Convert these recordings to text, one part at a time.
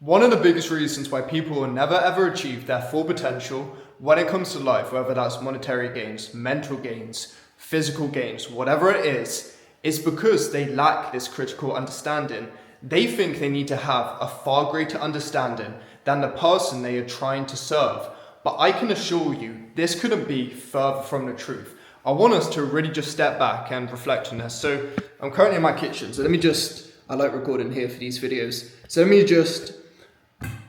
One of the biggest reasons why people will never ever achieve their full potential when it comes to life, whether that's monetary gains, mental gains, physical gains, whatever it is because they lack this critical understanding. They think they need to have a far greater understanding than the person they are trying to serve. But I can assure you, this couldn't be further from the truth. I want us to really just step back and reflect on this. So I'm currently in my kitchen, so I like recording here for these videos. So let me just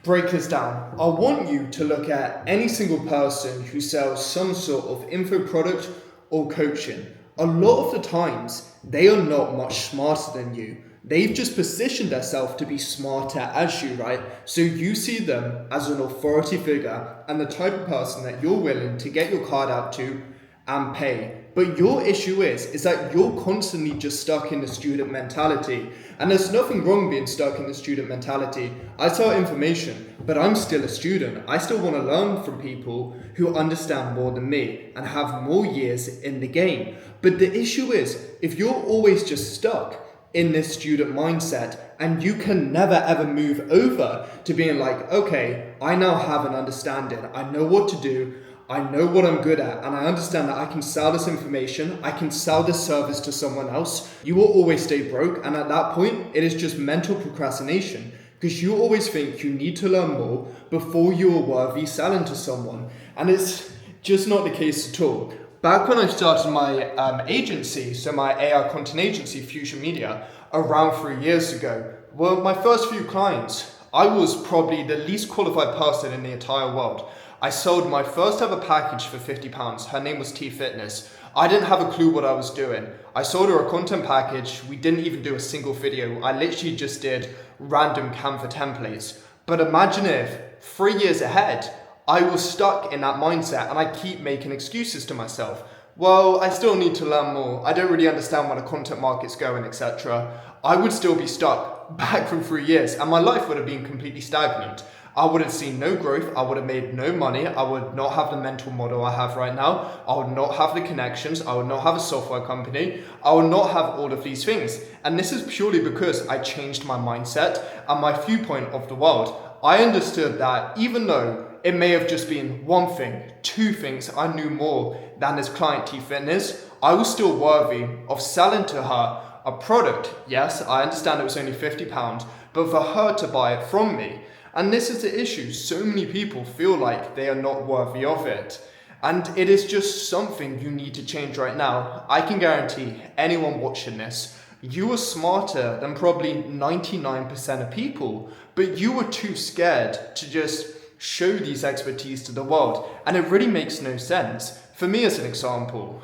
break this down. I want you to look at any single person who sells some sort of info product or coaching. A lot of the times, they are not much smarter than you. They've just positioned themselves to be smarter as you, right? So you see them as an authority figure and the type of person that you're willing to get your card out to and pay. But your issue is that you're constantly just stuck in the student mentality. And there's nothing wrong being stuck in the student mentality. I sell information, but I'm still a student. I still want to learn from people who understand more than me and have more years in the game. But the issue is, if you're always just stuck in this student mindset and you can never ever move over to being like, okay, I now have an understanding. I know what to do. I know what I'm good at, and I understand that I can sell this information, I can sell this service to someone else. You will always stay broke, and at that point, it is just mental procrastination, because you always think you need to learn more before you are worthy selling to someone, and it's just not the case at all. Back when I started my agency, so my AI content agency, Fusion Media, around 3 years ago, well, my first few clients, I was probably the least qualified person in the entire world. I sold my first ever package for £50. Her name was T Fitness. I didn't have a clue what I was doing. I sold her a content package. We didn't even do a single video. I literally just did random Canva templates. But imagine if 3 years ahead, I was stuck in that mindset and I keep making excuses to myself. Well, I still need to learn more. I don't really understand where the content market's going, etc. I would still be stuck back from 3 years and my life would have been completely stagnant. I would have seen no growth, I would have made no money, I would not have the mental model I have right now, I would not have the connections, I would not have a software company, I would not have all of these things. And this is purely because I changed my mindset and my viewpoint of the world. I understood that even though it may have just been one thing, two things, I knew more than this client T Fitness, I was still worthy of selling to her a product. Yes, I understand it was only £50, but for her to buy it from me. And this is the issue. So many people feel like they are not worthy of it. And it is just something you need to change right now. I can guarantee anyone watching this, you are smarter than probably 99% of people, but you were too scared to just show these expertise to the world. And it really makes no sense. For me, as an example,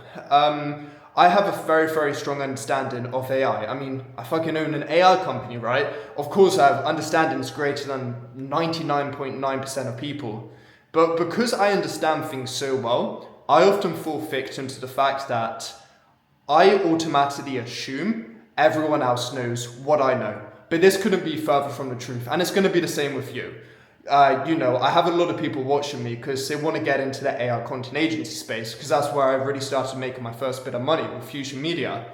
I have a very, very strong understanding of AI. I mean, I fucking own an AI company, right? Of course, I have understandings greater than 99.9% of people. But because I understand things so well, I often fall victim to the fact that I automatically assume everyone else knows what I know. But this couldn't be further from the truth. And it's going to be the same with you. I have a lot of people watching me because they want to get into the AI content agency space because that's where I really started making my first bit of money with Fusion Media.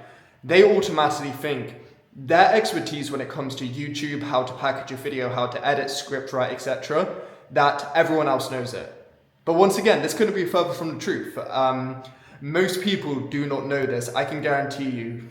They automatically think their expertise when it comes to YouTube, how to package a video, how to edit, script write, etc., that everyone else knows it. But once again, this couldn't be further from the truth. Most people do not know this. I can guarantee you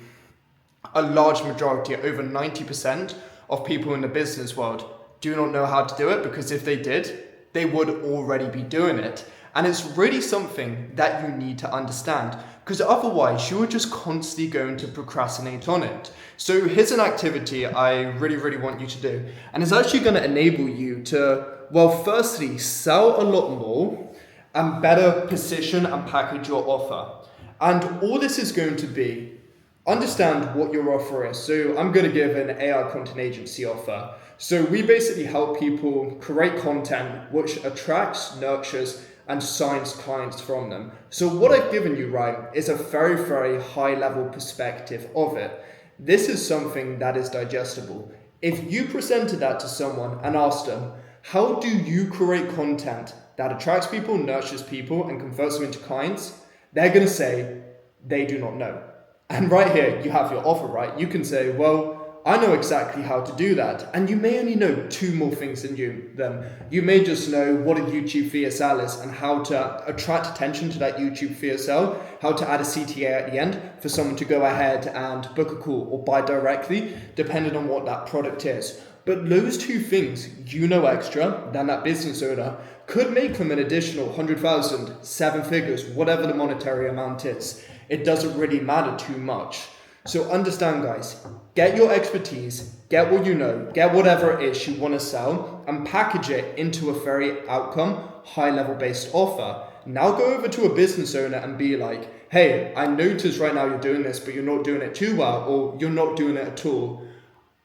a large majority, over 90% of people in the business world do not know how to do it, because if they did, they would already be doing it. And it's really something that you need to understand, because otherwise you are just constantly going to procrastinate on it. So here's an activity I really, really want you to do. And it's actually going to enable you to, well, firstly, sell a lot more and better position and package your offer. And all this is going to be, understand what your offer is. So I'm going to give an AI content agency offer. So we basically help people create content which attracts, nurtures, and signs clients from them. So what I've given you, right, is a very, very high level perspective of it. This is something that is digestible. If you presented that to someone and asked them, how do you create content that attracts people, nurtures people, and converts them into clients? They're going to say they do not know. And right here, you have your offer, right? You can say, well, I know exactly how to do that. And you may only know 2 more things than them. You may just know what a YouTube VSL is and how to attract attention to that YouTube VSL, how to add a CTA at the end for someone to go ahead and book a call or buy directly, depending on what that product is. But those 2 things, you know extra than that business owner, could make them an additional 100,000, 7 figures, whatever the monetary amount is. It doesn't really matter too much. So understand, guys, get your expertise, get what you know, get whatever it is you want to sell, and package it into a very outcome, high level based offer. Now go over to a business owner and be like, hey, I notice right now you're doing this, but you're not doing it too well, or you're not doing it at all.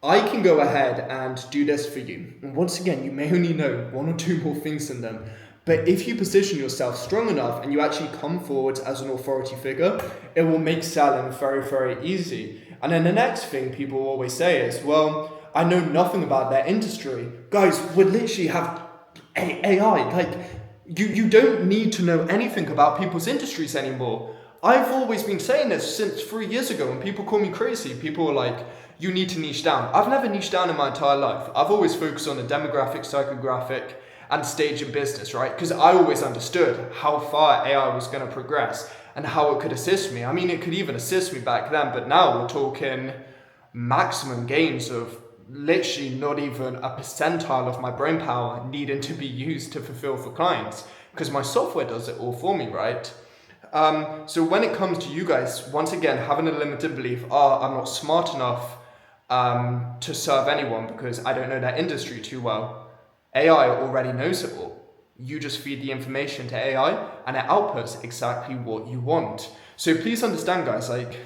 I can go ahead and do this for you. And once again, you may only know 1 or 2 more things than them. But if you position yourself strong enough and you actually come forward as an authority figure, it will make selling very, very easy. And then the next thing people always say is, well, I know nothing about their industry. Guys, we literally have AI. Like, you don't need to know anything about people's industries anymore. I've always been saying this since 3 years ago, and people call me crazy. People are like, you need to niche down. I've never niched down in my entire life. I've always focused on the demographic, psychographic, and stage in business, right? Because I always understood how far AI was going to progress and how it could assist me. I mean, it could even assist me back then, but now we're talking maximum gains of literally not even a percentile of my brain power needing to be used to fulfill for clients, because my software does it all for me, right? So when it comes to you guys, once again, having a limited belief, I'm not smart enough to serve anyone because I don't know that industry too well. AI already knows it all. You just feed the information to AI and it outputs exactly what you want. So please understand, guys, like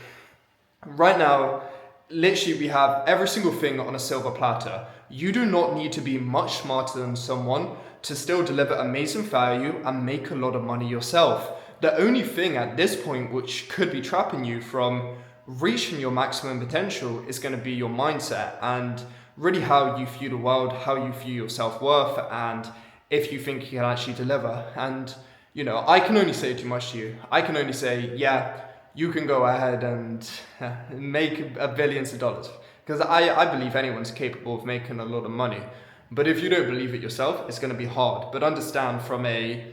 right now, literally we have every single thing on a silver platter. You do not need to be much smarter than someone to still deliver amazing value and make a lot of money yourself. The only thing at this point which could be trapping you from reaching your maximum potential is going to be your mindset and really how you view the world, how you view your self-worth, and if you think you can actually deliver. And, you know, I can only say too much to you. I can only say, yeah, you can go ahead and make billions of dollars. Because I believe anyone's capable of making a lot of money. But if you don't believe it yourself, it's going to be hard. But understand from a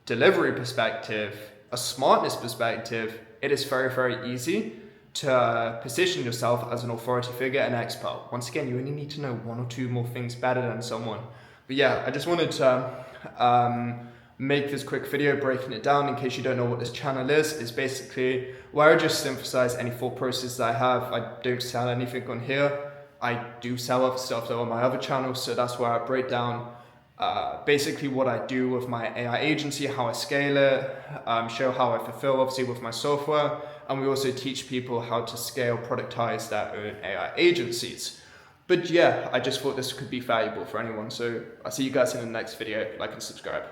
delivery perspective, a smartness perspective, it is very, very easy to position yourself as an authority figure and expert. Once again, you only need to know 1 or 2 more things better than someone. But yeah, I just wanted to make this quick video breaking it down in case you don't know what this channel is. It's basically where I just synthesize any thought process that I have. I don't sell anything on here. I do sell other stuff though on my other channels, so that's where I break down basically what I do with my AI agency, how I scale it, show how I fulfill obviously with my software, and we also teach people how to scale, productize their own AI agencies. But yeah, I just thought this could be valuable for anyone, so I'll see you guys in the next video. Like and subscribe.